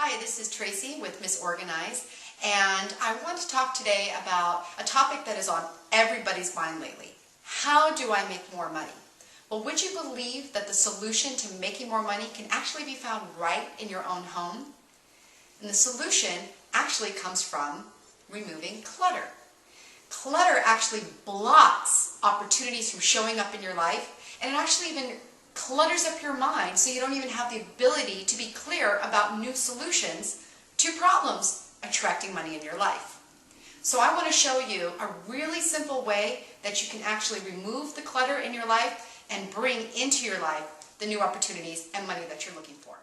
Hi, this is Tracy with Miss Organize, and I want to talk today about a topic that is on everybody's mind lately. How do I make more money? Well, would you believe that the solution to making more money can actually be found right in your own home? And the solution actually comes from removing clutter. Clutter actually blocks opportunities from showing up in your life, and it actually even clutters up your mind so you don't even have the ability to be clear about new solutions to problems attracting money in your life. So I want to show you a really simple way that you can actually remove the clutter in your life and bring into your life the new opportunities and money that you're looking for.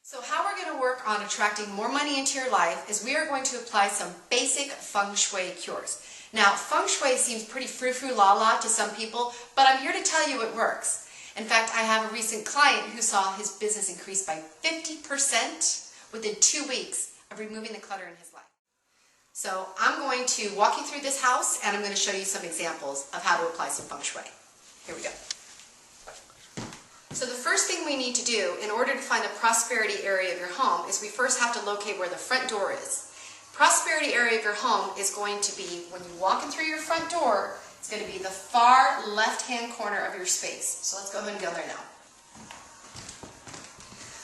So how we're going to work on attracting more money into your life is we are going to apply some basic Feng Shui cures. Now, Feng Shui seems pretty frou-frou la-la to some people, but I'm here to tell you it works. In fact, I have a recent client who saw his business increase by 50% within 2 weeks of removing the clutter in his life. So I'm going to walk you through this house, and I'm going to show you some examples of how to apply some Feng Shui. Here we go. So the first thing we need to do in order to find the prosperity area of your home is we first have to locate where the front door is. Prosperity area of your home is going to be, when you walk in through your front door, it's going to be the far left-hand corner of your space. So let's go ahead and go there now.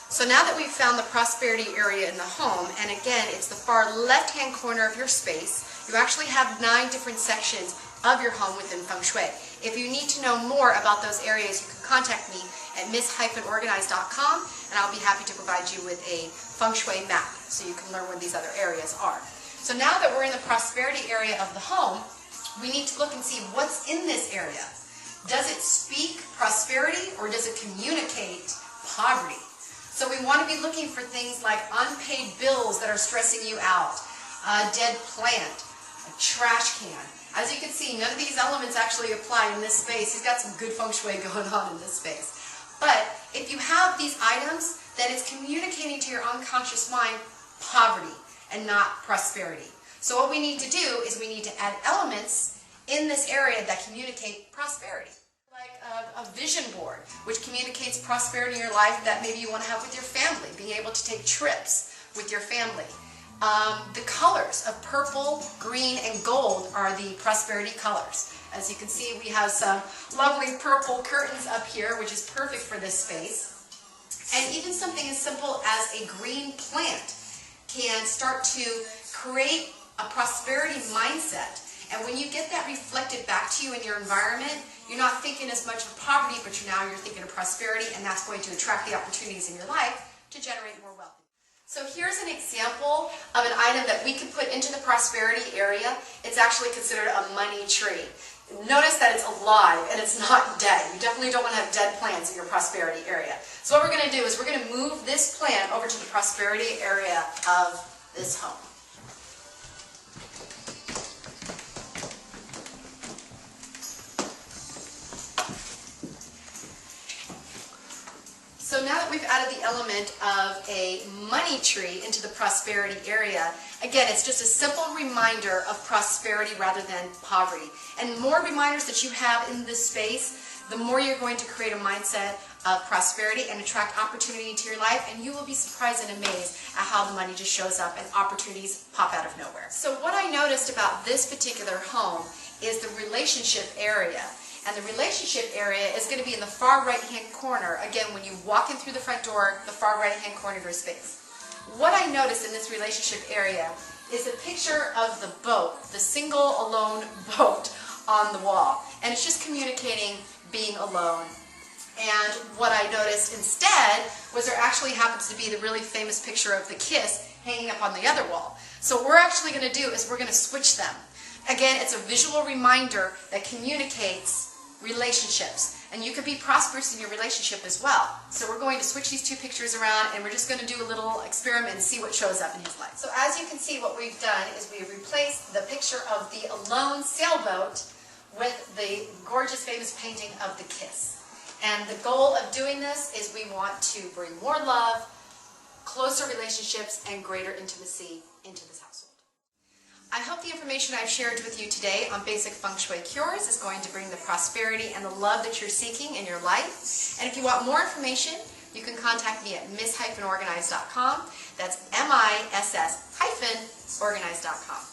So now that we've found the prosperity area in the home, and again, it's the far left-hand corner of your space, you actually have 9 different sections of your home within Feng Shui. If you need to know more about those areas, you can contact me at miss-organize.com, and I'll be happy to provide you with a Feng Shui map so you can learn where these other areas are. So now that we're in the prosperity area of the home, we need to look and see what's in this area. Does it speak prosperity or does it communicate poverty? So we want to be looking for things like unpaid bills that are stressing you out, a dead plant, a trash can. As you can see, none of these elements actually apply in this space. He's got some good Feng Shui going on in this space. But if you have these items, then it's communicating to your unconscious mind poverty and not prosperity. So what we need to do is we need to add elements in this area that communicate prosperity. Like a vision board, which communicates prosperity in your life that maybe you want to have with your family, being able to take trips with your family. The colors of purple, green, and gold are the prosperity colors. As you can see, we have some lovely purple curtains up here, which is perfect for this space. And even something as simple as a green plant can start to create a prosperity mindset. And when you get that reflected back to you in your environment, you're not thinking as much of poverty, but now you're thinking of prosperity, and that's going to attract the opportunities in your life to generate more wealth. So here's an example of an item that we can put into the prosperity area. It's actually considered a money tree. Notice that it's alive and it's not dead. You definitely don't want to have dead plants in your prosperity area. So what we're going to do is we're going to move this plant over to the prosperity area of this home. So now that we've added the element of a money tree into the prosperity area, again, it's just a simple reminder of prosperity rather than poverty. And the more reminders that you have in this space, the more you're going to create a mindset of prosperity and attract opportunity into your life, and you will be surprised and amazed at how the money just shows up and opportunities pop out of nowhere. So what I noticed about this particular home is the relationship area. And the relationship area is going to be in the far right-hand corner. Again, when you walk in through the front door, the far right-hand corner of your space. What I noticed in this relationship area is a picture of the boat, the single alone boat on the wall. And it's just communicating being alone. And what I noticed instead was there actually happens to be the really famous picture of the kiss hanging up on the other wall. So what we're actually going to do is we're going to switch them. Again, it's a visual reminder that communicates relationships, and you can be prosperous in your relationship as well. So we're going to switch these 2 pictures around, and we're just going to do a little experiment and see what shows up in his life. So as you can see, what we've done is we've replaced the picture of the alone sailboat with the gorgeous famous painting of the kiss. And the goal of doing this is we want to bring more love, closer relationships, and greater intimacy into this household. I hope the information I've shared with you today on basic Feng Shui cures is going to bring the prosperity and the love that you're seeking in your life. And if you want more information, you can contact me at miss-organized.com. That's MISS-organized.com.